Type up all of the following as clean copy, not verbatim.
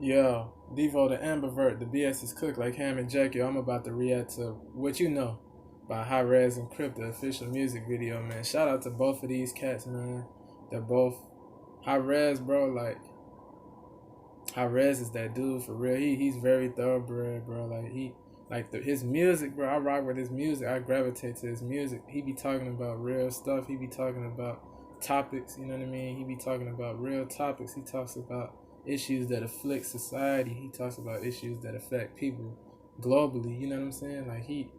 Yo, Devo the Ambivert, the BS is cooked like ham and jerky. I'm about to react to What You Know by High Res and Crypt, the official music video, man. Shout out to both of these cats, man. They're both High Res, bro. Like, High Res is that dude for real. He's very thoroughbred, bro. His music, bro. I rock with his music. I gravitate to his music. He be talking about real stuff. He be talking about topics. You know what I mean? He be talking about real topics. He talks about issues that afflict society. He talks about issues that affect people globally. You know what I'm saying? Like he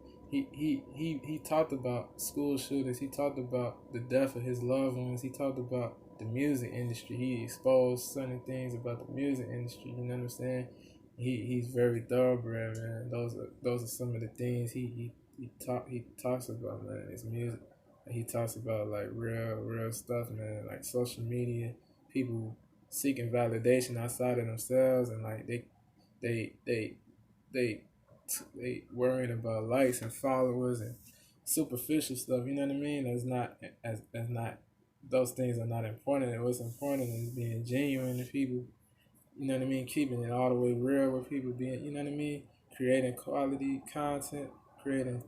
talked about school shootings. He talked about the death of his loved ones. He talked about the music industry. He exposed certain things about the music industry. You know what I'm saying? He's very thoroughbred, man. Those are some of the things he talks about, man. His music. He talks about like real stuff, man. Like social media, people seeking validation outside of themselves, and like they they they they worrying about likes and followers and superficial stuff. You know what I mean? That's not those things are not important. And what's important is being genuine to people. You know what I mean? Keeping it all the way real with people. Being, you know what I mean? Creating quality content, creating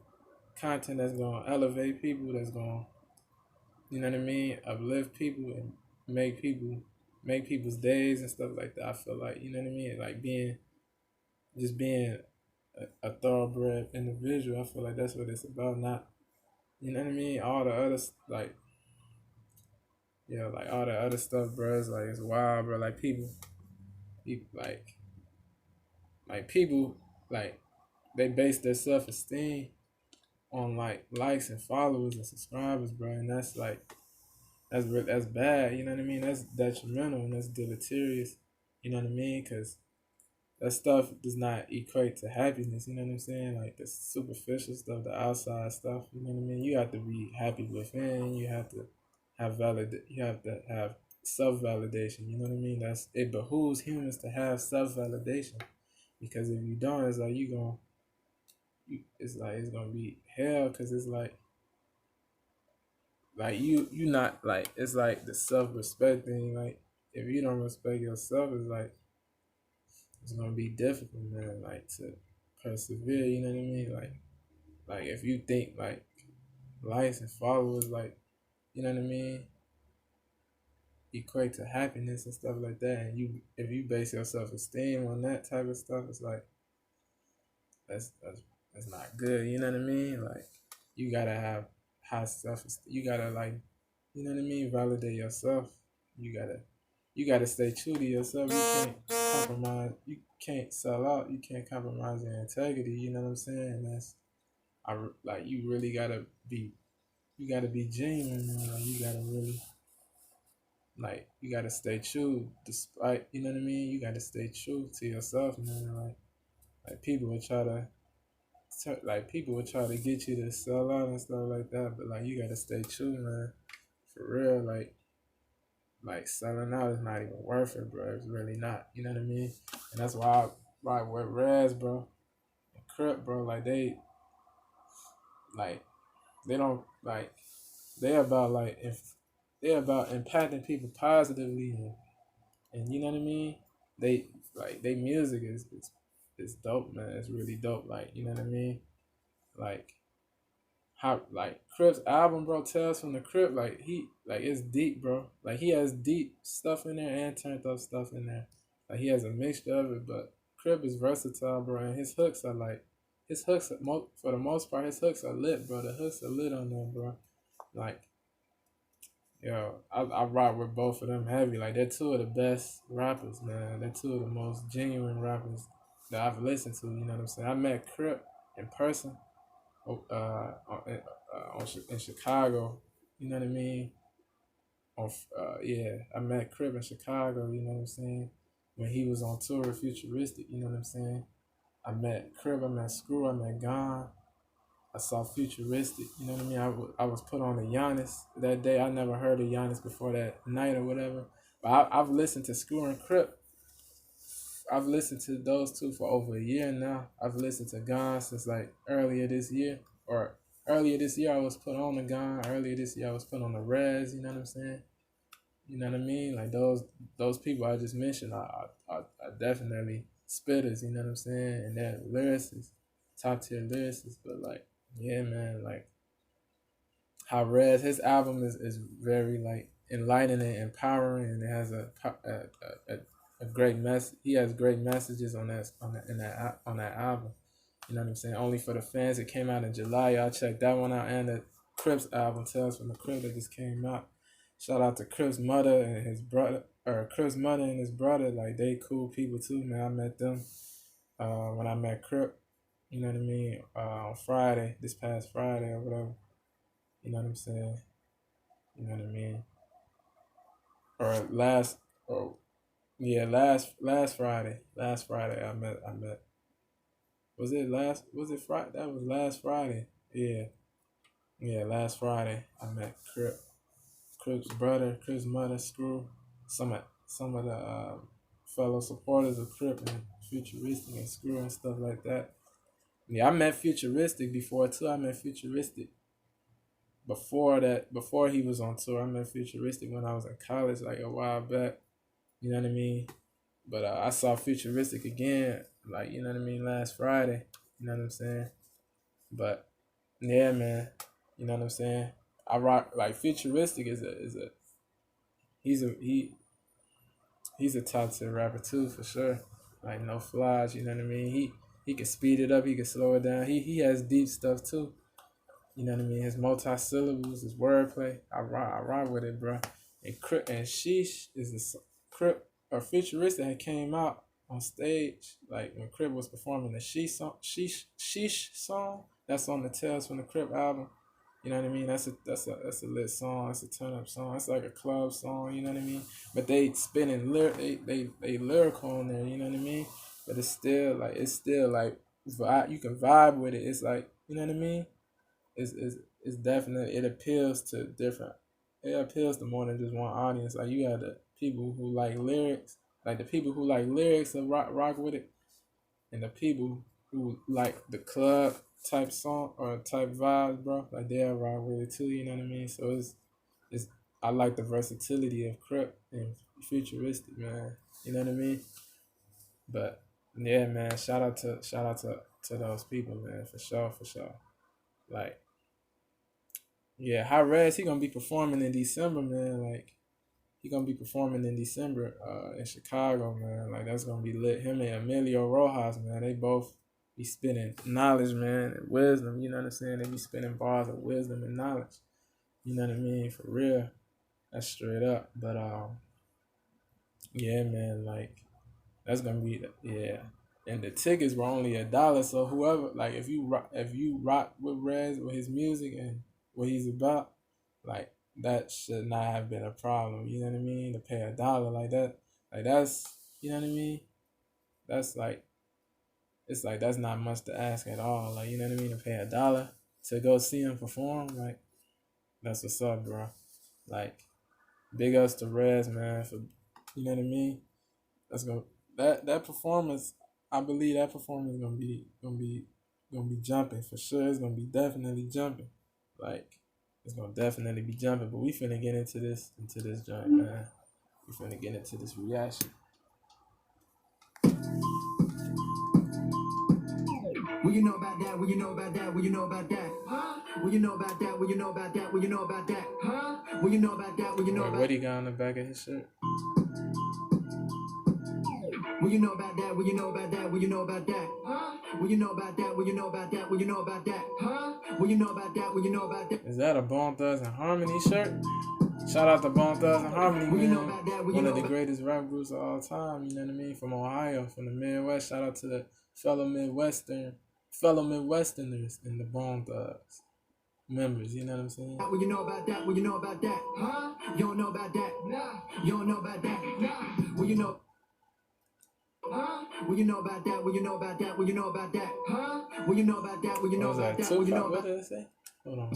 content that's gonna elevate people. That's gonna, you know what I mean? Uplift people and make people make people's days and stuff like that. I feel like, you know what I mean? Like being a thoroughbred individual. I feel like that's what it's about. Not, you know what I mean? All the other like, yeah, like all the other stuff, bro. It's like it's wild, bro. Like people like people like they base their self esteem on like likes and followers and subscribers, bro. And that's like that's bad. You know what I mean? That's detrimental and that's deleterious. You know what I mean? Because that stuff does not equate to happiness. You know what I'm saying? Like the superficial stuff, the outside stuff. You know what I mean? You have to be happy within. You have to have You have to have self validation. You know what I mean? That's it. Behooves humans to have self validation because if you don't, it's like it's like it's gonna be hell because it's like you not like it's like the self respect thing. Like if you don't respect yourself, it's like it's gonna be difficult, man. Like to persevere. You know what I mean? Like if you think like likes and followers, like you know what I mean, equate to happiness and stuff like that, and you if you base your self esteem on that type of stuff, it's like that's that's that's not good. You know what I mean? Like you gotta have high self. You gotta like, you know what I mean? Validate yourself. You gotta you gotta stay true to yourself. You can't compromise. You can't sell out. You can't compromise your integrity. You know what I'm saying? And that's like you really gotta be. You gotta be genuine, man. Like you gotta really like you gotta stay true despite, you know what I mean. You gotta stay true to yourself, man. Like people will try to like people will try to get you to sell out and stuff like that, but like you gotta stay true, man. For real, like selling out is not even worth it, bro. It's really not. You know what I mean? And that's why I ride with Raz, bro, and Crypt, bro. Like they don't like they about like if they're about impacting people positively and you know what I mean. They like they music is dope, man. It's really dope. Like you know what I mean. Like how like Crypt's album, bro, Tales from the Crypt, like he like it's deep, bro. Like he has deep stuff in there and turned up stuff in there. Like he has a mixture of it, but Crypt is versatile, bro, and his hooks are like his hooks are for the most part his hooks are lit, bro. The hooks are lit on there, bro. Like yo, I rock with both of them heavy. Like they're two of the best rappers, man. They're two of the most genuine rappers that I've listened to. You know what I'm saying? I met Crypt in person in Chicago. You know what I mean? Yeah, I met Crib in Chicago. You know what I'm saying? When he was on tour with Futuristic. You know what I'm saying? I met Crib. I met Screw. I met Gone. I saw Futuristic. You know what I mean? I was put on to Giannis that day. I never heard of Giannis before that night or whatever. But I've listened to Screw and Crip. I've listened to those two for over a year now. I've listened to Gone since like earlier this year. Or earlier this year I was put on the Gone. Earlier this year I was put on the Res. You know what I'm saying? You know what I mean? Like those people I just mentioned are definitely spitters. You know what I'm saying? And they're lyricists, top tier lyricists. But like, yeah, man, like how Rez, his album is very like enlightening, empowering, and it has a great mess. He has great messages on that album. You know what I'm saying? Only for the Fans. It came out in July. Y'all check that one out, and the Crips album, Tales from the Crypt, that just came out. Shout out to Crips' mother and his brother, or Crips' mother and his brother. Like, they cool people too, man. I met them when I met Crip. You know what I mean? On Friday, this past Friday or whatever. You know what I'm saying? You know what I mean? Or last Friday. Last Friday I met. Was it Friday? That was last Friday. Yeah. Yeah, last Friday I met Crip's brother, Crip's mother, Screw, some of the fellow supporters of Crip and Futuristic and Screw and stuff like that. Yeah, I met Futuristic before too. I met Futuristic before he was on tour. I met Futuristic when I was in college, like a while back. You know what I mean? But I saw Futuristic again, like, you know what I mean, last Friday. You know what I'm saying? But yeah, man. You know what I'm saying? I rock like Futuristic is a he's a top tier rapper too, for sure. Like, no flaws, you know what I mean? He can speed it up, he can slow it down. He has deep stuff too. You know what I mean? His multi-syllables, his wordplay. I rock with it, bro. And Sheesh is the Crip or Futuristic that came out on stage, like when Crip was performing the Sheesh song. That's on the Tales from the Crip album. You know what I mean? That's a lit song. That's a turn up song. It's like a club song. You know what I mean? But they spinning they lyrical on there. You know what I mean? But it's still like you can vibe with it. It's like, you know what I mean? It's definitely, it appeals to more than just one audience. Like, you got the people who like lyrics, like the people who like lyrics and rock with it, and the people who like the club type song or type vibes, bro. Like, they'll rock with it too. You know what I mean? So it's I like the versatility of Crypt and Futuristic, man. You know what I mean? But yeah, man. Shout out to those people, man. For sure. Like, yeah, High Res, he gonna be performing in December, man. Like, he gonna be performing in December, in Chicago, man. Like, that's gonna be lit. Him and Emilio Rojas, man. They both be spitting knowledge, man, and wisdom. You know what I'm saying? They be spitting bars of wisdom and knowledge. You know what I mean? For real. That's straight up. But yeah, man. Like, that's gonna be, yeah. And the tickets were only $1, so whoever, like, if you rock with Rez, with his music and what he's about, like, that should not have been a problem. You know what I mean? To pay $1 like that, like, that's, you know what I mean? That's like, it's like, that's not much to ask at all. Like, you know what I mean? To pay $1 to go see him perform, like, that's what's up, bro. Like, big ups to Rez, man, for, you know what I mean? That's gonna that performance. I believe that performance gonna be jumping for sure. It's gonna be definitely jumping. Like, it's gonna definitely be jumping. But we finna get into this joint, man. We finna get into this reaction. What you know about that? What you know about that? What you know about that? Huh? What you know about that? What you know about that? What you know about that? Huh? What you know about that? What you know about that? What he got on the back of his shirt? What you know about that? What you know about that? What you know about that? Huh? What you know about that? What you know about that? What you know about that? Huh? What you know about that? What you know about that? Is that a Bone Thugs and Harmony shirt? Shout out to Bone Thugs and Harmony, What you know man. about that? What you One know of the about greatest rap groups of all time. You know what I mean? From Ohio, from the Midwest. Shout out to the fellow Midwesterners in the Bone Thugs members. You know what I'm saying? What you know about that? What you know about that? Huh? You don't know about that? Nah. You don't know about that? Nah. What you know? Huh? What you know about that? What you know about that? What you know about that? Huh? What you know about that? What you know about that? What you know What about did it say? Hold on.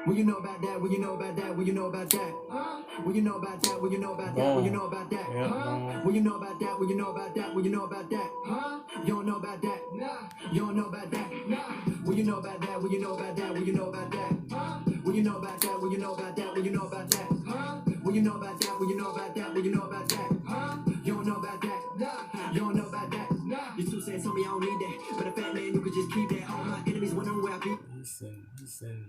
What you know about that? What you know about that? What you know about that? Huh? What you know about that? What you know about that? What you know about that? Huh? What you know about that? What you know about that? What you know about that? Huh? You don't know about that? Nah. You don't know about that? Nah. What you know about that? What you know about that? What you know about that? Huh? What you know about that? What you know about that? What you know about that? Huh? What you know about that? What you know about that? What you know about that? Huh? You don't know about that? Nah. You don't know about that? Nah. You two saying something I don't need that, but a fat man you could just keep that. All my enemies wondering where I be. He said.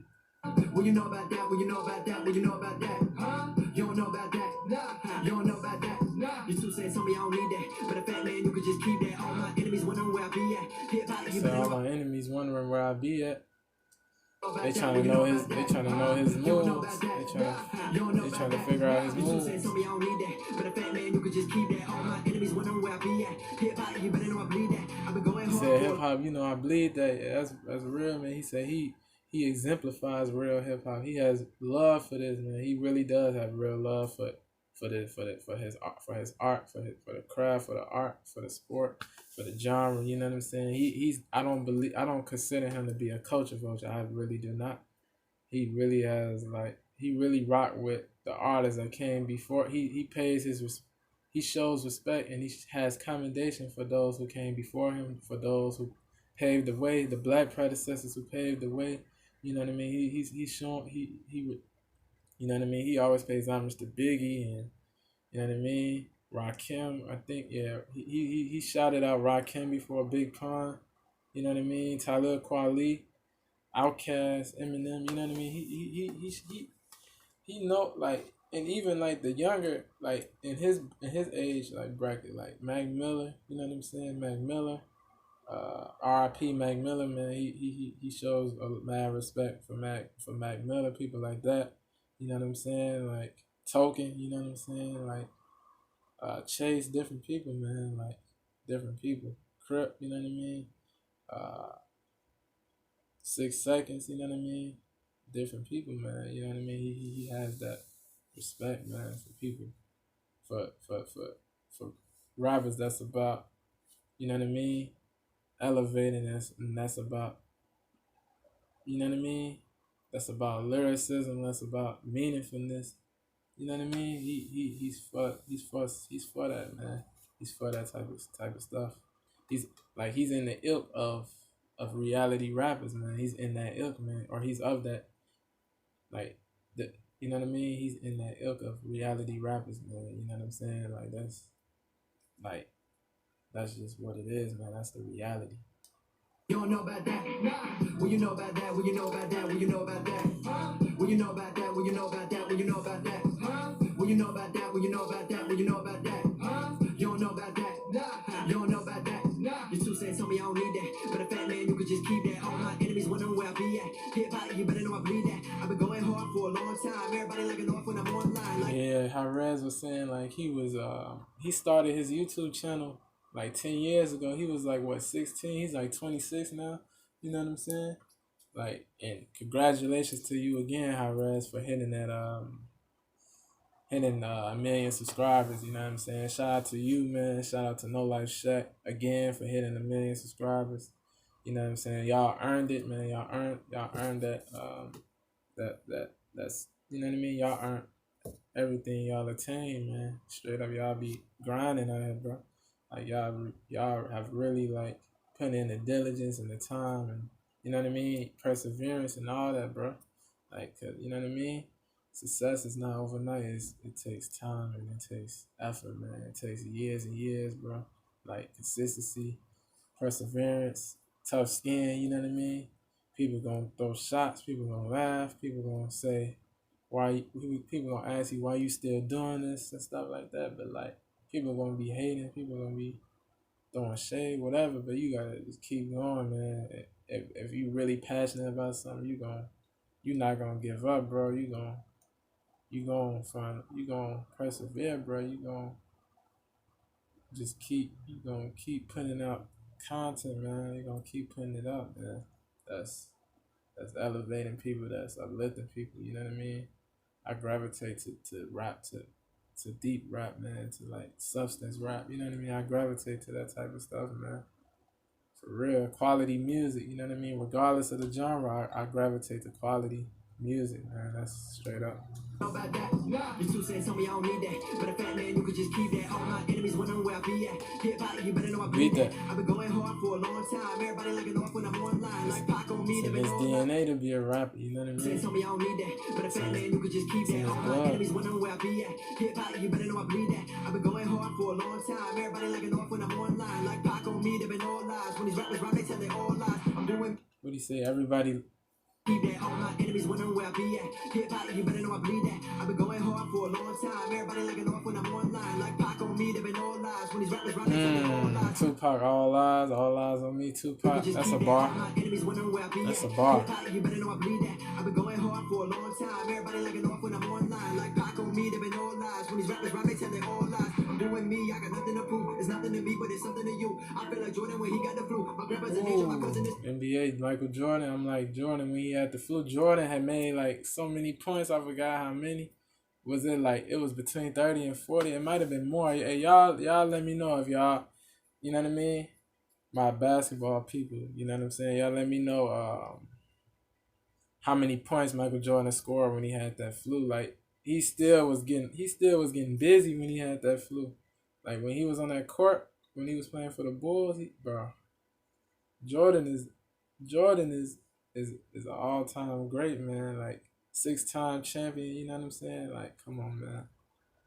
What you know about that? What you know about that? What you know about that? Huh? You don't know about that? Nah. You don't know about that? Nah. You two saying something I don't need that, but a fat man you could just keep that. All my enemies wondering where I be at. Hip hop, you All my enemies wondering where I be at. They trying to know his moves. They trying to figure out his moves. He said hip hop, you know I bleed that. Yeah, that's real, man. He said he exemplifies real hip hop. He has love for this, man. He really does have real love for his art, for the craft, for the art, for the sport, for the genre. You know what I'm saying? I don't consider him to be a culture vulture. I really do not. He really rocked with the artists that came before. He shows respect, and he has commendation for those who came before him, for those who paved the way, the black predecessors who paved the way. You know what I mean? He's shown he would. You know what I mean? He always pays homage to Biggie and, you know what I mean? Rakim, I think, yeah. He shouted out Rakim before Big Pun. You know what I mean? Talib Kweli, Outkast, Eminem. You know what I mean? He know, like, and even like the younger, like in his age like bracket, like Mac Miller. You know what I'm saying? Mac Miller. R.I.P. Mac Miller, man. He shows a mad respect for Mac Miller, people like that. You know what I'm saying? Like Token, you know what I'm saying? Like Chase, different people, man. Like different people. Crypt, you know what I mean? 6 seconds, you know what I mean? Different people, man. You know what I mean? He has that respect, man, for people. For rappers that's about, you know what I mean? Elevating, and that's about, you know what I mean? That's about lyricism. That's about meaningfulness. You know what I mean? He's for that, man. He's for that type of stuff. He's in the ilk of reality rappers, man. He's in that ilk, man, or he's of that, like you know what I mean? He's in that ilk of reality rappers, man. You know what I'm saying? That's just what it is, man. That's the reality. You don't know about that? Nah. What you know about that? What you know about that? What you know about that? Huh? What you know about that? What you know about that? What you know about that? Huh? What you know about that? What you know about that? What you know about that? Huh? You don't know about that? Nah. You don't know about that? Nah. You two saying something I don't need that, but a fat man you could just keep that. All my enemies wondering where I be at. Hip hop, you better know I bleed that. I've been going hard for a long time. Everybody looking off when I'm online. Like, yeah, how Rez was saying, like he started his YouTube channel like 10 years ago. He was like, what, 16? He's like 26 now. You know what I'm saying? Like, and congratulations to you again, Rez, for hitting that hitting 1 million subscribers. You know what I'm saying? Shout out to you, man. Shout out to No Life Shack again for hitting 1 million subscribers. You know what I'm saying? Y'all earned it, man. Y'all earned that that's, you know what I mean? Y'all earned everything y'all attain, man. Straight up, y'all be grinding on it, bro. Like y'all have really like put in the diligence and the time, and you know what I mean, perseverance and all that, bro. Like, you know what I mean. Success is not overnight. It takes time and it takes effort, man. It takes years and years, bro. Like consistency, perseverance, tough skin. You know what I mean. People gonna throw shots. People gonna laugh. People gonna say, why? People gonna ask you why you still doing this and stuff like that. But like, people gonna be hating. People gonna be throwing shade, whatever. But you gotta just keep going, man. If you really passionate about something, you're not gonna give up, bro. You gonna persevere, bro. You gonna keep putting out content, man. You're gonna keep putting it out, man. That's elevating people. That's uplifting people. You know what I mean? I gravitate to rap, to deep rap, man, to like substance rap. You know what I mean? I gravitate to that type of stuff, man. For real, quality music. You know what I mean? Regardless of the genre, I gravitate to quality music, man. That's straight up. About that. You two saying something I don't need that, but a fat man you could just keep that. All my enemies wondering where I be at. Hip hop, you better know I bleed that. I've been going hard for a long time. Everybody looking off when I'm online. Like Pac on It's in his DNA to be a rapper, you know what I mean? Tell me I don't need that, but a fat man you could just keep It's in that. his All my blood. enemies wondering where I be at. Hip hop, you better know I bleed that. I've been going hard for a long time. Everybody like an off when I'm online. Like Pac on me, they've been all lies. When these rappers rhyme, they tell they all lies. I'm doing. What do you say? Everybody. Keep that. All my enemies wondering where I be at. Hip hop, you better know I bleed that. I've been going hard for a long time. Everybody like an off when I'm online. Like Pac on me, they've been all lies. When these rappers rhyme, they tell they all lies. Tupac, all eyes on me. Tupac, that's a bar. That's a bar. You better know I bleed that. I've been going hard for a long time. Everybody like an off when I'm online. Like Pac on me, they've been all lies. When these rappers rhyme, they tell they all lies. I'm doing me, I got nothing to prove. It's nothing to me, but it's something to you. I feel like Jordan when he got the flu. My grandpa's an angel, my cousin is NBA, Michael Jordan. I'm like Jordan when he had the flu. Jordan had made like so many points. I forgot how many. Was it like it was between 30 and 40? It might have been more. Hey, y'all let me know if y'all, you know what I mean? My basketball people, you know what I'm saying? Y'all let me know how many points Michael Jordan scored when he had that flu. Like he still was getting busy when he had that flu. Like when he was on that court, when he was playing for the Bulls, Jordan is an all-time great, man. Like 6-time champion, you know what I'm saying? Like come on, man.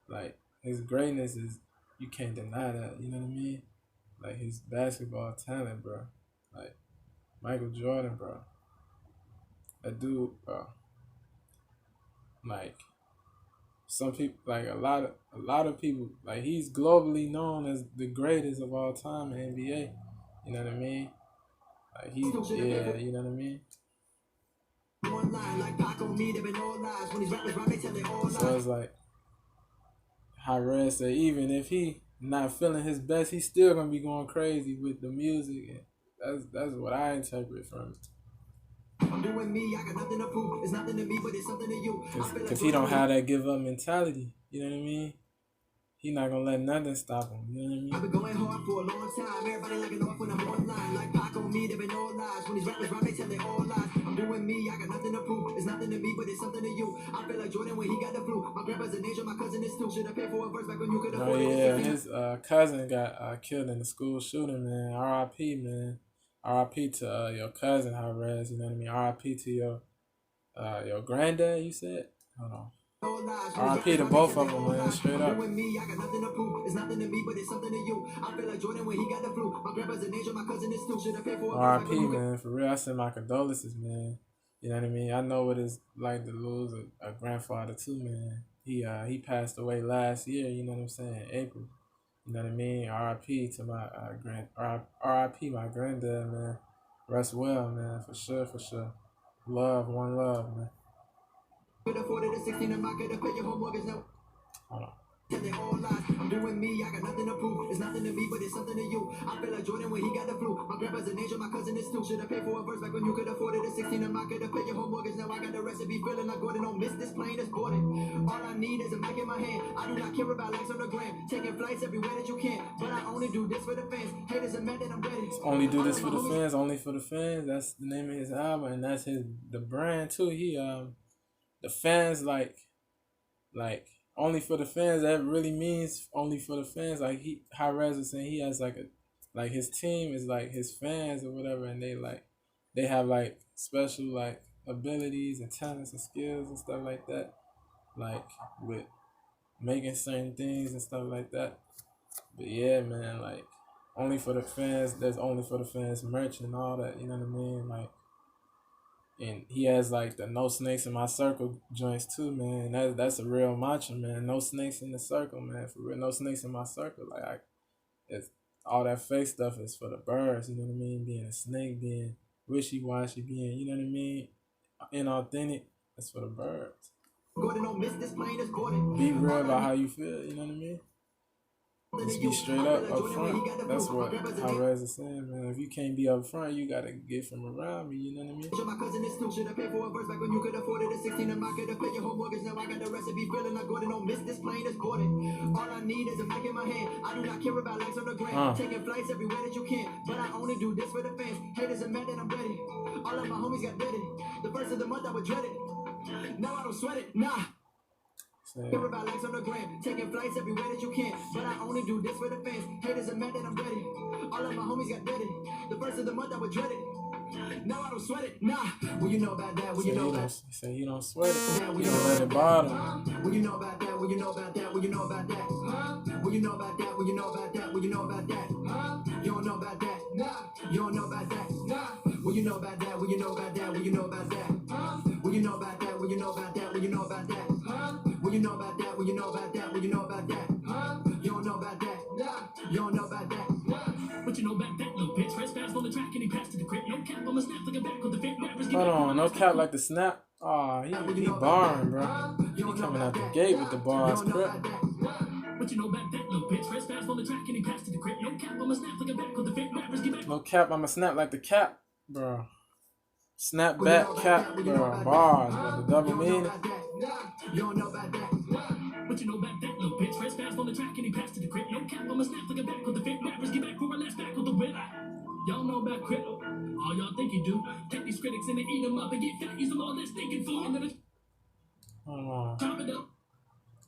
Like his greatness is, you can't deny that, you know what I mean? Like his basketball talent, bro. Like Michael Jordan, bro. That dude, bro. Like some people, like a lot of people, like he's globally known as the greatest of all time in NBA. You know what I mean? Like you know what I mean? So it's like how Red said, even if he not feeling his best, he's still gonna be going crazy with the music, and that's what I interpret from it. I'm doing me, I got nothing to prove. It's nothing to me, but it's something to you. Cause he don't have that give up mentality. You know what I mean? He not gonna let nothing stop him. You know what I mean? I've been going hard for a long time. Everybody like an off when I'm online. Like Pac on me, they've been all lies. When these rappers rhyme, they tell they all lies. I'm doing me, I got nothing to prove. It's nothing to me, but it's something to you. I feel like Jordan when he got the flu. My grandpa's an angel, my cousin is too. Should have paid for a verse back when you could afford it. Oh yeah, his cousin got killed in the school shooting, man. R.I.P. man. R.I.P. to your cousin, Hires. You know what I mean? R.I.P. to your granddad. You said? Hold on. R.I.P. to both of them, man. Straight up. R.I.P. man. For real, I send my condolences, man. You know what I mean? I know what it's like to lose a grandfather too, man. He passed away last year. You know what I'm saying? April. You know what I mean? R.I.P. to my R.I.P. my granddad, man. Rest well, man. For sure. Love, one love, man. Hold on. I'm doing me, I got nothing to prove. It's nothing to me, but it's something to you. I feel like Jordan when he got the flu. My grandpa's an angel, my cousin is too. Should have paid for a verse back when you could afford it. At 16, I'm not gonna pay your home mortgage. Now I got the recipe feeling like Gordon. Don't miss this plane that's boarding. All I need is a mic in my hand. I do not care about likes on the gram. Taking flights everywhere that you can. But I only do this for the fans. Haters are mad that I'm ready. Only do this for the fans. Only for the fans. That's the name of his album, and that's the brand too. He the fans like only for the fans. That really means only for the fans. Like how Rez was saying, he has like his team is like his fans or whatever, and they have like special like abilities and talents and skills and stuff like that, like with making certain things and stuff like that. But yeah, man, like only for the fans. There's only for the fans merch and all that. You know what I mean? Like. And he has like the no snakes in my circle joints too, man. That's a real mantra, man. No snakes in the circle, man. For real, no snakes in my circle. Like it's all that fake stuff is for the birds. You know what I mean? Being a snake, being wishy-washy, being, you know what I mean, inauthentic. That's for the birds. Be real about how you feel. You know what I mean? Just be straight up front. That's what how Rez is saying, man. If you can't be up front, you gotta get from around me, you know what I mean? My cousin is too. Should have paid for a verse back when you could afford it. At 16, I'm not gonna pay your home mortgage. Now I got the recipe feeling like Gordon. Don't miss this plane that's boarding. All I need is a mic in my hand. I do not care about likes on the gram. Taking flights everywhere that you can. But I only do this for the fans. Haters are mad that I'm ready. All of my homies got ready. The first of the month I would dread it. Now I don't sweat it. Nah. Care about likes on the gram, taking flights everywhere that you can. But I only do this for the fans. Haters are mad that I'm ready. All of my homies got ready. The first of the month I would dread it. No, I don't sweat it. Nah. What you know about that? What you know about that? He said he don't sweat it. He don't let it bother him. What you know about that? What you know about that? What you know about that? What you know about that? What you know about that? What you know about that? You don't know about that? Nah. You don't know about that? Nah. What you know about that? What you know about that? What you know about that? What you know about that? What you know about that? What you know about that? What you know about that? What you know about that? What you know about that? You don't know about that? Nah. You don't know about that? What you know about that? Little bitch, first fast on the track and he passed to the grip. No cap on my snap, looking back with the fit rappers. Hold on, no cap like the snap. Oh, he barring, bro. He coming out the gate with the bars, Crypt. What you know about that? Little bitch, first fast on the track and he passed to the grip. No cap on my snap, looking back with the fit rappers. No cap, I'ma snap like the cap, bro. Snap back, cap, bro. Bars, bro. The double meaning. You don't know about that. What you know about that? Little bitch, first fast on the track and he passed to the grip. No cap on my snap, looking back with the fit rappers. Get back for a last back with the whip. Y'all know about Crypt. All y'all think you do. Take these critics and they eat them up and get fat. Use them all this thinking food. And then chop it up.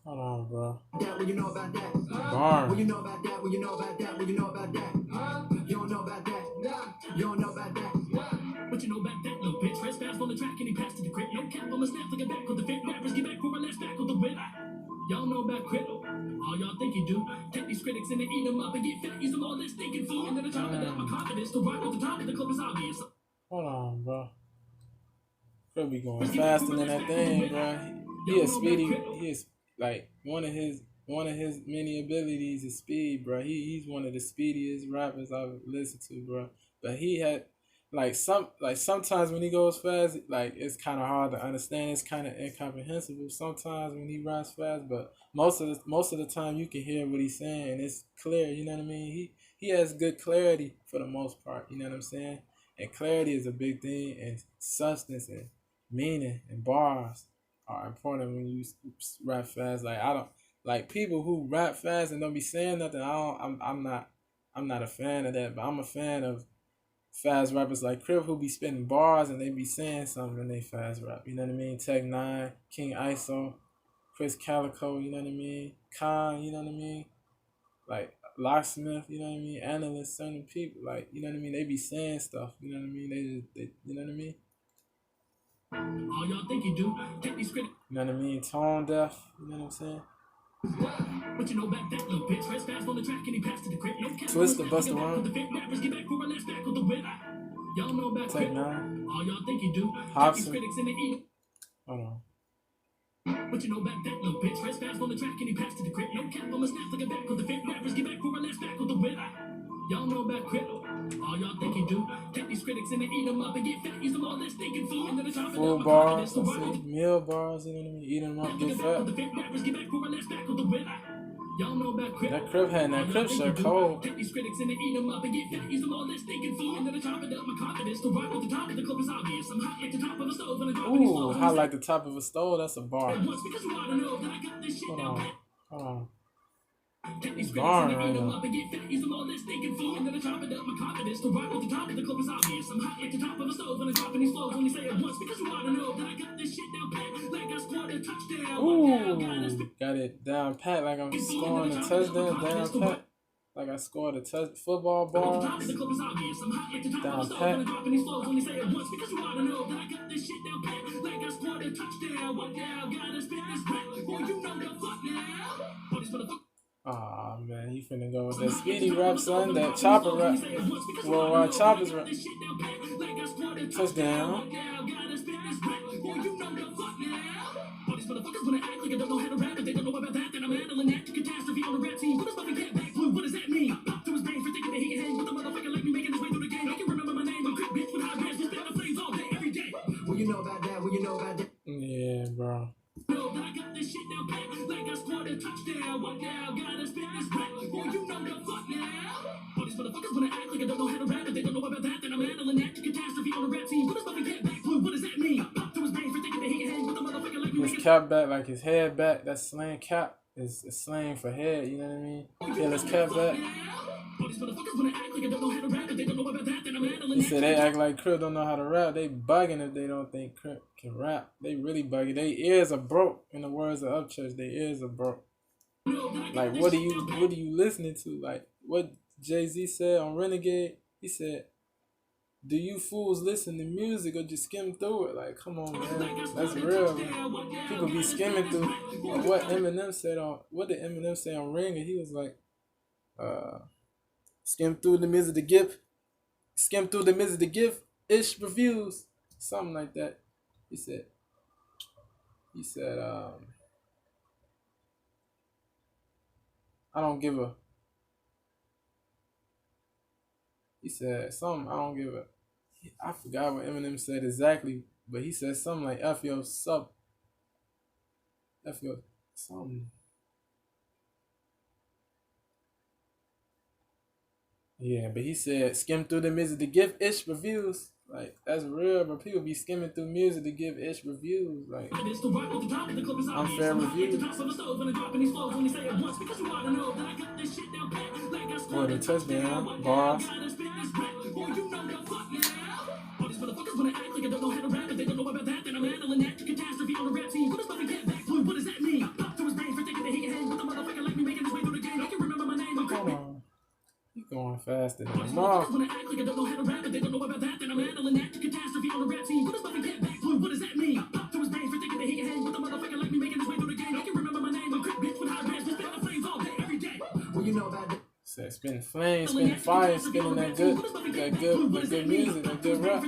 Hold on, bro. What you know about that? Barn. What you know about that? What you know about that? What you know about that? You don't know about that? You don't know about that? What you know about that? Little bitch, first fast on the track and he passed to the grip. No cap on my snap, looking back with the fit rappers. Get back for a last back with the whip. Y'all know about Crypt. All y'all think you do. Take these critics and they eat them up and get fat. Use them all this thinking food. And then chop it up. My confidence to rock with the top of the club is obvious. Hold on, bro. Crypt be going faster than that thing, bro. He is speedy. He is like one of his many abilities is speed, bro. He's one of the speediest rappers I've listened to, bro. But he had sometimes when he goes fast, like it's kind of hard to understand. It's kind of incomprehensible sometimes when he raps fast. But most of the time you can hear what he's saying and it's clear. You know what I mean? He has good clarity for the most part. You know what I'm saying? And clarity is a big thing, and substance and meaning and bars are important when you rap fast. Like I don't like people who rap fast and don't be saying nothing. I'm not a fan of that, but I'm a fan of fast rappers like Crypt who be spitting bars and they be saying something when they fast rap. You know what I mean? Tech Nine, King ISO, Chris Calico. You know what I mean? Khan. You know what I mean? Like Locksmith. You know what I mean? Analysts, certain people. Like you know what I mean? They be saying stuff. You know what I mean? They you know what I mean? All y'all think you do. Take these critics. You know what I mean? Tone deaf. You know what I'm saying? What you know about that? Little bitch, first fast on the track and he passed to the grip. No cap. Twist the Busta Rhymes. Get back for a last back with the whip. Y'all know about Tech Nine. All y'all think you do. Hobson. Take these critics and they eat. Hold on. What you know about that? Little bitch, first fast on the track and he passed to the grip. No cap on my snap, looking back with the fit rappers. Get back for a last back with the whip. Y'all know about Crypt. All y'all think you do. Take these critics and they eat them up and get fat. Use them all this thinking food. And then chop it up. Full bars, let's see. Meal bars, you know what I mean? Eat them up, get fat. Y'all know about Crypt. That Crypt had that Crypt shirt cold. Take these critics and they eat them up and get fat. Use them all this thinking food. And then chop it up. My confidence to rock with the top of the club is obvious. I'm hot like the top of a stove and I drop Ooh, hot like the top of a stove. That's a bar. Hold on. Hold on. Take these Barn critics and they right eat them now. up and get fat. Use them all this thinking food. And then chop it up. My confidence to rock with the top of the club is obvious. I'm hot like the top of a stove and I drop these flows. Only say it once because you ought to know that I got this shit down pat. Like I scored a touchdown. Ooh, got it down pat like I'm scoring a touchdown. Down pat like I scored a football ball. Down pat. Aw, man, you finna go with that speedy rap, son. That chopper rap. Worldwide choppers rap. Touchdown. All these motherfuckers wanna act like I don't know how to rap, but they don't know about that. Then I'm handling that catastrophe on the rap team. What does fucking cat back blue? What does that mean? Pop to his brain for thinking that he can hang with a motherfucker like me making his way through the game. I can remember my name. I'm Crypt, bitch, with high res. We spit the flames all day, every day. What you know about that? What you know about that? Yeah, bro. Know that I got this shit down pat, like I scored a touchdown. What now? Gotta spit this rap. Boy, you know the fuck now. All these motherfuckers wanna act like I don't know how to rap, but they don't know about that. Then I'm handling that catastrophe on the rap team. What does fucking cat back blue? What does that mean? Pop to his brain for thinking that he can hang with a motherfucker like me. His cap back, like his head back. That slang cap is slang for head. You know what I mean? Yeah, his cap back. He said they act like Crypt don't know how to rap. They bugging if they don't think Crypt can rap. They really bugging. They ears are broke. In the words of Upchurch, their ears are broke. Like what are you listening to? Like what Jay-Z said on Renegade? He said do you fools listen to music or just skim through it? Like, come on, man, that's real, man. People be skimming through. What did Eminem say on Ring? And he was like, skim through the music to give, skim through the music to give ish reviews, something like that. He said, he said, I don't give a. He said something. I don't give a. I forgot what Eminem said exactly, but he said something like F your sub, F your something. Yeah, but he said skim through the music to give ish reviews. Like, that's real, but people be skimming through music to give ish reviews. Like, unfair reviews. Or the touchdown, bars. Hold on. He's going faster than a mom. Said spin flames, spin fire, spinning that good music, that good rap.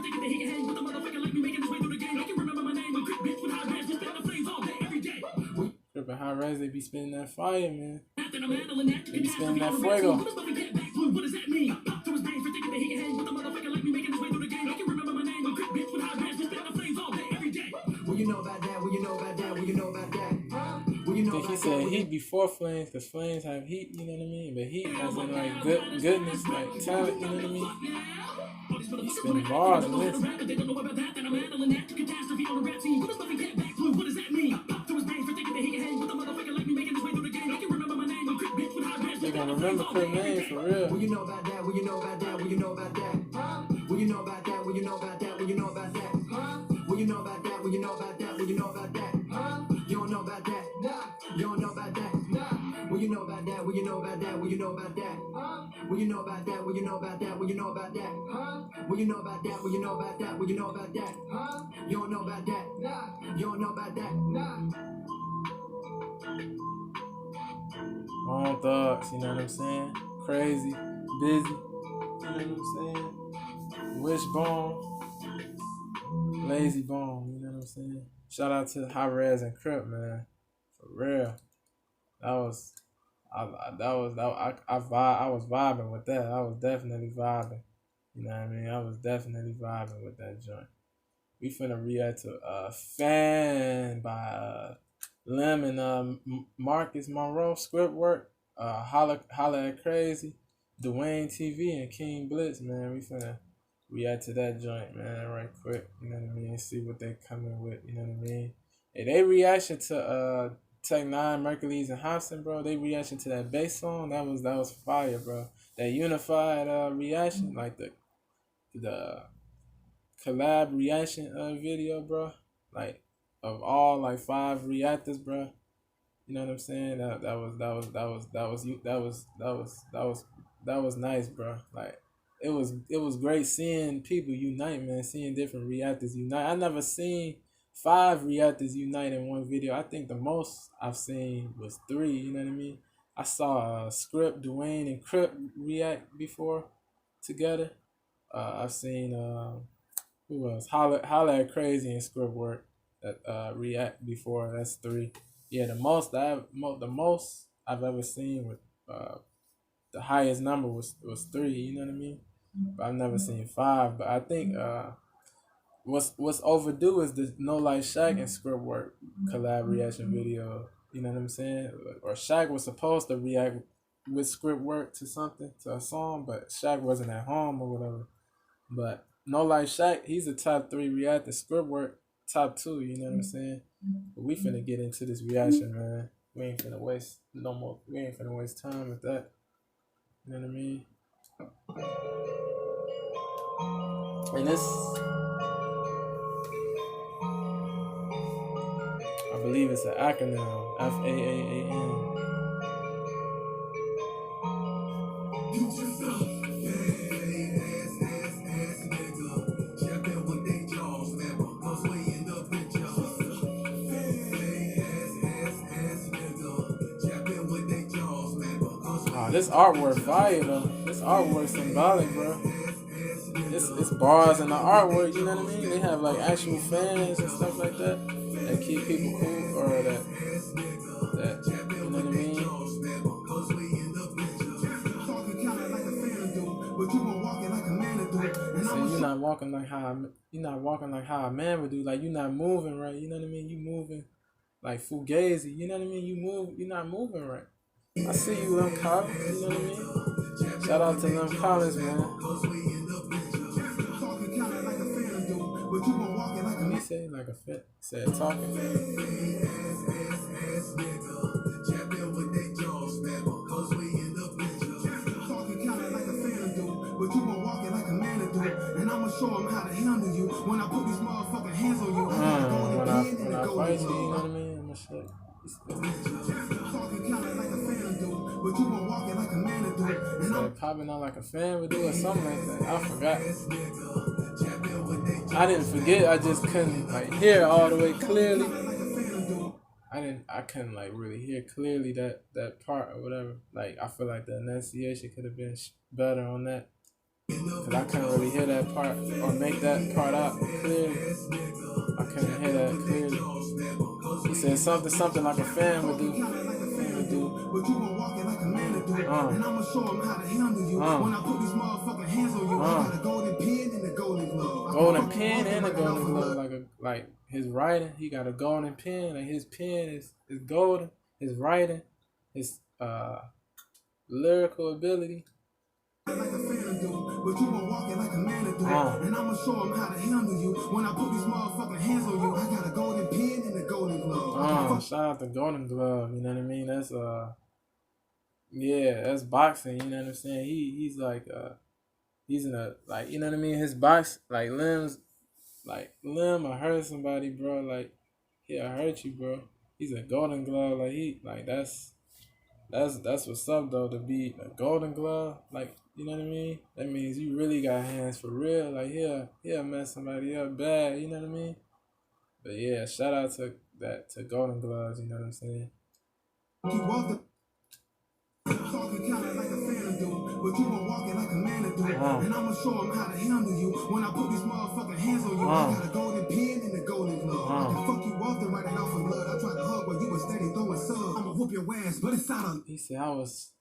Tripping high res, they be spinning that fire, man. They be spinning that fuego. I think he said heat before flames, because flames have heat, you know what I mean? But heat as in like goodness, like talent, you know what I mean? He's spinning bars in this. They gonna remember Crypt name for real. Well, you know about that, well, you know about that, well, you know about that. Well, you know about that, well, you know about that, well, you know about that. Well, you know about that, well, you know about that, well, you know about that. You don't know about that, you don't know about that. Well, you know about that, well, you know about that, well, you know about that. Well, you know about that, well, you know about that, well, you know about that. Well, you know about that, well, you know about that, well, you know about that. You don't know about that, you don't know about that. All thugs, you know what I'm saying? Crazy, busy, you know what I'm saying? Wishbone, lazy bone, you know what I'm saying? Shout out to High Res and Crypt, man. For real. I was vibing with that. I was definitely vibing. You know what I mean? I was definitely vibing with that joint. We finna react to Fan by Lem and Marcus Monroe, Script-What, Holla at Krazy, Duane TV, and King Blitz, man. We finna react to that joint, man, right quick. You know what I mean? See what they coming with, you know what I mean? Hey, they reaction to Tech Nine, Mercules, and Hobson, bro. They reaction to that bass song. That was fire, bro. That unified reaction, like the collab reaction video, bro. Like, of all like 5 reactors, bro. You know what I'm saying? That was nice, bro. Like, it was great seeing people unite, man. Seeing different reactors unite. I never seen 5 reactors unite in one video. I think the most I've seen was 3. You know what I mean? I saw Script, Duane, and Crypt react before together. I've seen who else? Holla at Krazy and Script-What that react before. That's 3. Yeah, the most I've ever seen with the highest number was 3. You know what I mean? But I've never seen 5. But I think what's overdue is the No Life Shaq and Script-What collab reaction video. You know what I'm saying? Or Shaq was supposed to react with Script-What to something, to a song, but Shaq wasn't at home or whatever. But No Life Shaq, he's a top 3 reactor. Script-What top 2. You know what I'm saying? But we finna get into this reaction, man. We ain't finna waste no more. We ain't finna waste time with that. You know what I mean? And this, I believe it's an acronym, FAAAN. this artwork fire though. This artwork symbolic, bro. It's bars in the artwork, you know what I mean? They have like actual fans and stuff like that that keep people cool, or that you know what I mean? So you're not walking like how a man would do. Like you're not moving right, you know what I mean? You moving like fugazi, you know what I mean? You're not moving right. I see you, Lem Collins, you know what I mean? Shout out to Lem Collins, man. What he say? Like a fit? Said talking. But you gon' walk it like a man to do. And I'ma show him how to handle you. When I put these motherfucking hands on you, when I fight you, you know what I mean? I'ma show you. Talking kinda like a fan do, but you gon' walk it like a man to do. And I'm popping out like a fan would do, or something like that. I forgot. I didn't forget. I just couldn't like hear all the way clearly. I couldn't like really hear clearly that part or whatever. Like I feel like the enunciation could have been better on that. Cause I couldn't really hear that part or make that part out clearly. I couldn't hear that clearly. He said something like a fan would do. But you gon' walk it like a man to do. And I'ma show him how to handle you. When I put these motherfucking hands on you, I got a golden pen and a golden glove. Golden pen and a golden glove, like his writing. He got a golden pen. Like his pen is golden. His writing, his lyrical ability. Like a fan do, but you gon' walk it like a man to do. And I'ma show him how to handle you. When I put these motherfucking hands on you, I got a golden pen and a golden glove. Shout out to Golden Glove, you know what I mean? That's that's boxing, you know what I'm saying? He's like he's in a, like, you know what I mean? His box, like limbs, like limb or hurt somebody, bro. Like he'll hurt you, bro. He's a Golden Glove, like that's what's up though, to be a Golden Glove, like, you know what I mean? That means you really got hands for real. Like he'll mess somebody up bad, you know what I mean? But yeah, shout out to Golden Gloves, you know what I'm saying? Keep walking. Talking kinda like a fan do, but you gon' walk it like a man to do. And I'ma show him how to handle you. When I put these motherfucking hands on you, I got a golden pen and a golden glove. I can fuck you off and write it off in blood. I tried to hug while you was steady throwing subs. I'ma whoop your ass, but it's out of. He said I was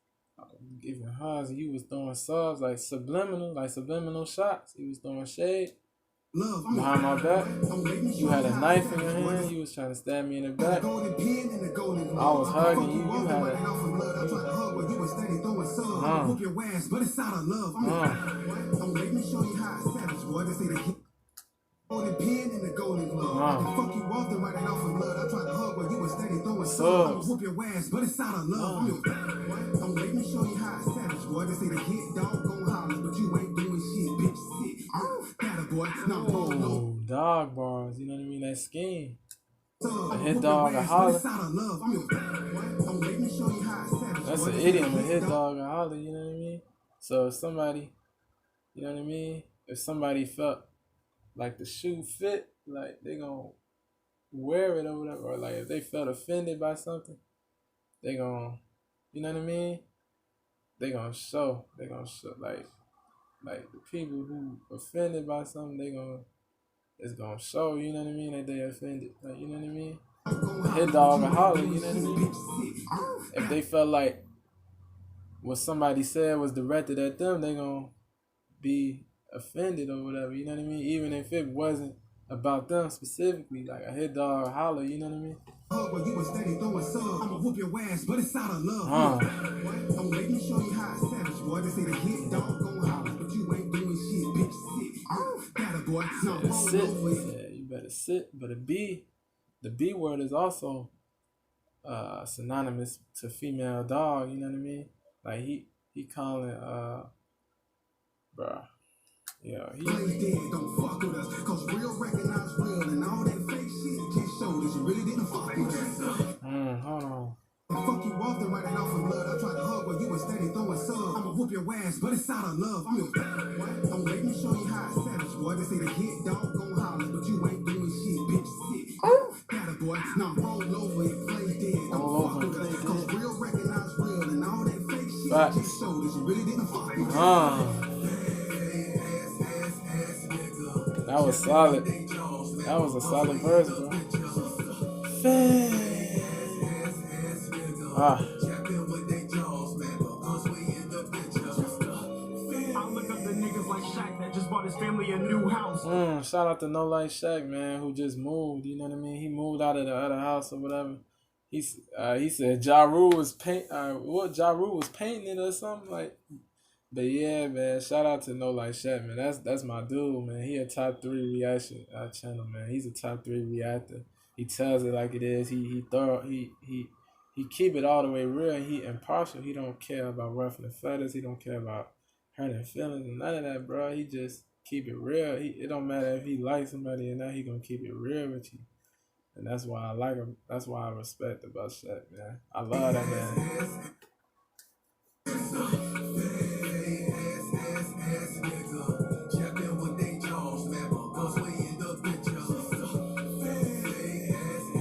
giving hugs and you was throwing subs, like subliminal shots. He was throwing shade. Love, behind my back. You had a knife in your hand. You was trying to stab me in the back. I was hugging you. You had a. Whoop your ass, but it's out of love. I'm letting me show you how I savage, boy. They say the golden pen and the golden glove. I can fuck you off and write it off in blood. I tried to hug while you was steady throwing subs. Whoop your ass, but it's out of love. I'm letting me show you how I savage, boy. They say the hit dog gon' holler, but you ain't doing shit, bitch. Sick. Got a boy. No dog bars, you know what I mean? That scheme. A hit dog a holler. That's an idiom, a hit dog a holler, you know what I mean? So if somebody, you know what I mean? If somebody felt like the shoe fit, like they gonna wear it or whatever, or like if they felt offended by something, they gonna, you know what I mean? They gonna show like the people who offended by something, it's gonna show, you know what I mean, that they offended, like, you know what I mean? The hit dog or holler, you know what I mean? If they felt like what somebody said was directed at them, they gonna be offended or whatever, you know what I mean? Even if it wasn't about them specifically, like a hit dog or holler, you know what I mean? When you was steady throwing subs, I'ma whoop your ass, but it's out of love. I'm letting me show you how I savage, boy. They say the hit dog gon' holler, but you ain't doing shit, bitch. Sick. Got a boy. No, sit. Yeah, you better sit. But the B word is also synonymous to female dog. You know what I mean? Like he calling bruh. Yeah, he. Don't fuck with us, cause real recognize real, and all that fake shit just showed that you really didn't fuck with us. Hold on. Fuck you off and write it off in blood. I tried to hug while you was steady throwing subs. I'ma whoop your ass, but it's out of love. I'm letting me show you how I savage, boy. They say the hit dog gon' holler, but you ain't doing shit, bitch. Sick. Got a boy. Now roll over and play dead. Don't fuck with us, cause real recognize real, and all that fake shit Facts. That was solid. That was a solid verse, bro. Ah. Shout out to No Light Shaq, man, who just moved. You know what I mean? He moved out of the other house or whatever. He said Ja Rule was Ja Rule was painting it or something like. But yeah, man, shout out to No Light Shaq, man. That's my dude, man. He a top 3 reaction channel, man. He's a top 3 reactor. He tells it like it is. He thorough. He keep it all the way real. He impartial. He don't care about ruffling the feathers. He don't care about hurting feelings and none of that, bro. He just keep it real. It don't matter if he likes somebody or not. He gonna keep it real with you, and that's why I like him. That's why I respect about Shaq, man. I love that man.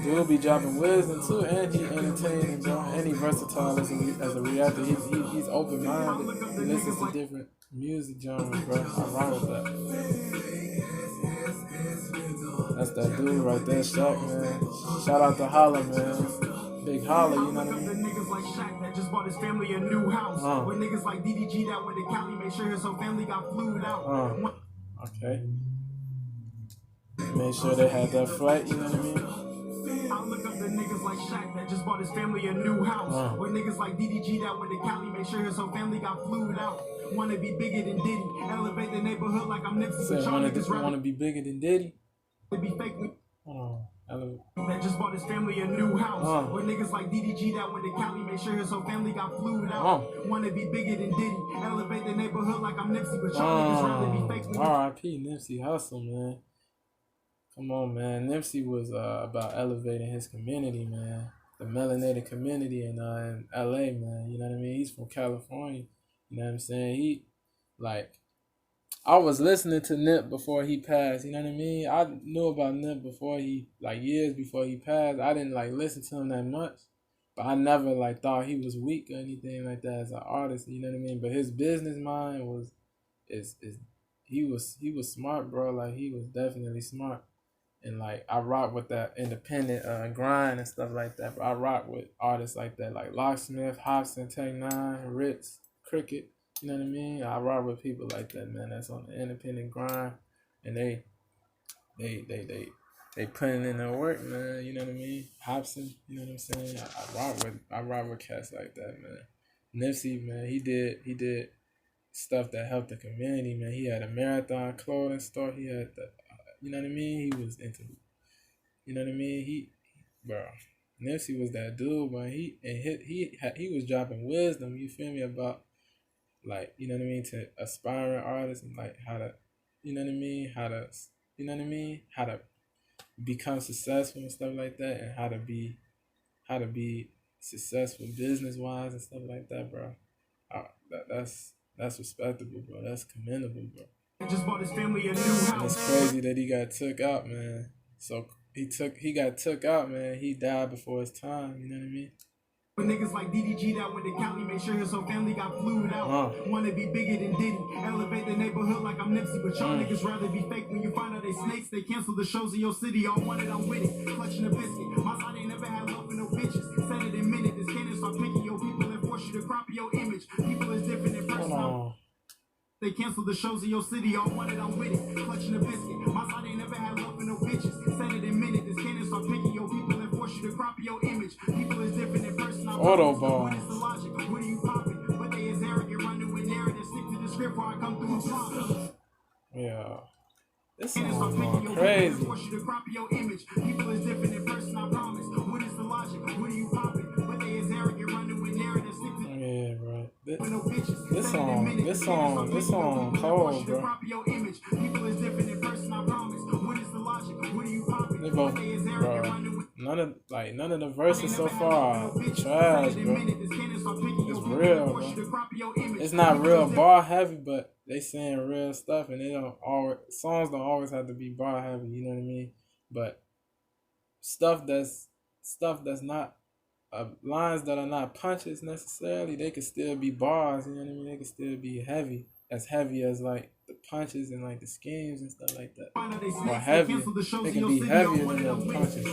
Dude be dropping wisdom too, and he entertaining, bro. And he versatile as a reactor. He's open minded. He listens to different music genres, bro. I rock with that. That's that dude right there, Shaq, man. Shout out to Holla, man. Big Holla, you know what I mean? Niggas like Shaq that just bought his family a new house. With niggas like DDG that went to Cali, make sure his whole family got flued out. Okay. Made sure they had that flight, you know what I mean? I look up the niggas like Shaq that just bought his family a new house. With niggas like DDG that went to Cali, make sure his whole family got flued out. Wanna be bigger than Diddy, elevate the neighborhood like I'm Nipsey. So wanna be bigger than Diddy? To be fake with that just bought his family a new house. With niggas like DDG that went to Cali, make sure his whole family got flued out. Wanna be bigger than Diddy, elevate the neighborhood like I'm Nipsey, but y'all niggas rather be fake with R.I.P. Nipsey Hussle, man. Come on, man. Nipsey was about elevating his community, man. The melanated community in LA, man. You know what I mean? He's from California. You know what I'm saying? I was listening to Nip before he passed. You know what I mean? I knew about Nip before years before he passed. I didn't listen to him that much. But I never thought he was weak or anything like that as an artist. You know what I mean? But his business mind he was smart, bro. He was definitely smart. And I rock with that independent grind and stuff like that. But I rock with artists like that, like Locksmith, Hobson, Tech Nine, Ritz, Cricket. You know what I mean? I rock with people like that, man. That's on the independent grind, and they putting in their work, man. You know what I mean? Hobson. You know what I'm saying? I rock with cats like that, man. Nipsey, man, he did stuff that helped the community, man. He had a Marathon clothing store. He had you know what I mean? He was into, you know what I mean? Nipsey was that dude, man. He was dropping wisdom. You feel me about you know what I mean, to aspiring artists and how to, you know what I mean, how to become successful and stuff like that, and how to be successful business wise and stuff like that, bro. That's respectable, bro. That's commendable, bro. Just bought his family a new house. And it's crazy that he got took out, man. So he got took out, man. He died before his time. You know what I mean? When niggas like DDG that went to Cali, make sure his whole family got flued out. Wanna be bigger than Diddy, elevate the neighborhood like I'm Nipsey, but y'all niggas rather be fake. When you find out they snakes, they cancel the shows in your city. All wanted, I'm with it, clutching a biscuit. My side ain't never had love for no bitches. Said it in minute, this cannon start picking your people and force you to crop your image. People is different in person. They cancel the shows in your city, all wanted, I'm with it, clutching a biscuit. My side ain't never had love for no bitches. Said it in minute, this cannon start picking your people and force you to crop your image. People is different in person. Autobahn. What is the logic? What are you popping? But they is arrogant, running with narrative, stick to the script while I come through and swamp. Yeah. This song's going crazy. People is different in person, I promise. What is the logic? What are you popping? But they is arrogant, running with narrative, stick to. Yeah, bro. This song cold, bro. People is different in person, I promise. What is the logic? What are you popping? They both, bro. None of the verses so far are trash, bro. It's real, bro. It's not real bar heavy, but they saying real stuff, and songs don't always have to be bar heavy. You know what I mean? But stuff that's not lines that are not punches necessarily. They could still be bars. You know what I mean? They could still be heavy as like the punches and like the schemes and stuff like that. Or heavier. They can be heavier than the punches.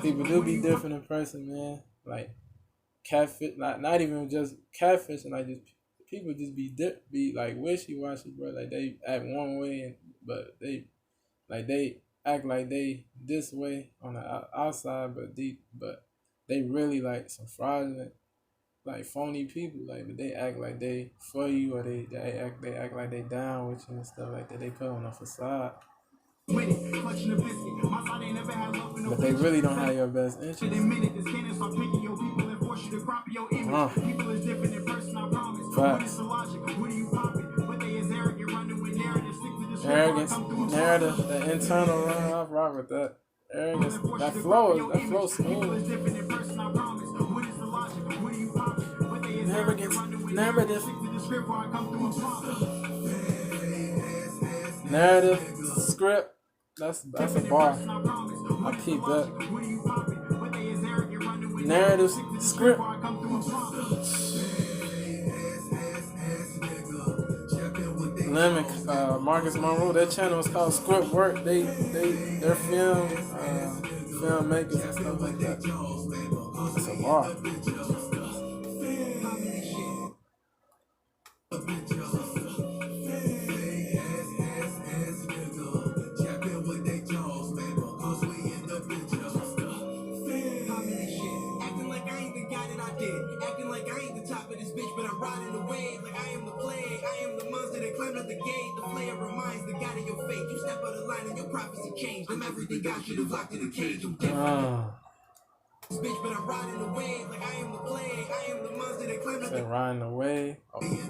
People do be different in person, man. Like catfish, not even just catfish, and like just people just be like wishy washy, bro. Like they act one way, but they act like they this way on the outside, but they really like some fraudulent, like phony people. Like, but they act like they for you, or they act like they down with you and stuff like that. They put on a facade. But they really don't have your best interest. Facts. Arrogance, narrative, the internal run, I rock with that. Arrogance, that flow smooth. Narrative, script. That's a bar. I peep that. Narrative, script. Lemon, Marcus Monroe, their channel is called Crypt-What. They're filmmakers and stuff like that. It's a bar. Everything got you locked in a cage. I'm bitch, but I'm riding the wave like I am the plague. I am the monster that climbed up the riding the wave.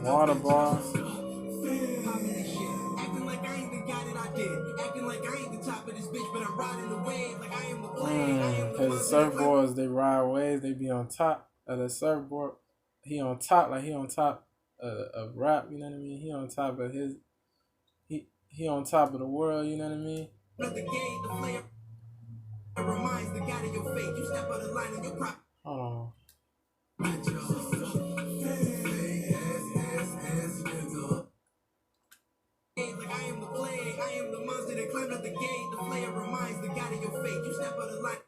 Water bars. Acting like I ain't the guy that I did. Acting like I ain't the top of this bitch, but I'm riding the wave like I am the plague. Cause the surfboards, they ride waves. They be on top of the surfboard. He on top of rap. You know what I mean? He on top of his. He on top of the world. You know what I mean? Reminds the guy of your fate. You step out of line and your prop. Oh. Like I am the plague. I am the monster that climbed up the gate. The flare reminds the guy of your fate. You step out of line.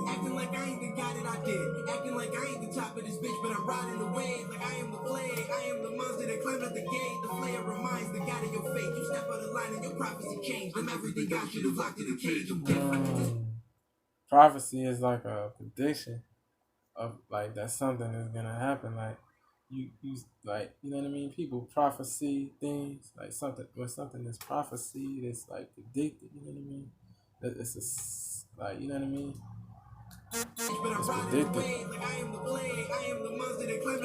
Acting like I ain't the guy that I did. Acting like I ain't the top of this bitch, but I'm riding the wave. Like I am the plague. I am the monster that climbed up the gate. The flare reminds the guy of your fate. You step out of line and your prophecy changed. I'm everything I should have locked in a cage. I'm different. Prophecy is like a prediction of like that something is gonna happen. Like you like, you know what I mean? People prophecy things like something is prophecy. It's like predicted. You know what I mean? It's like, you know what I mean? It's predicted.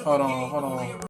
Hold on.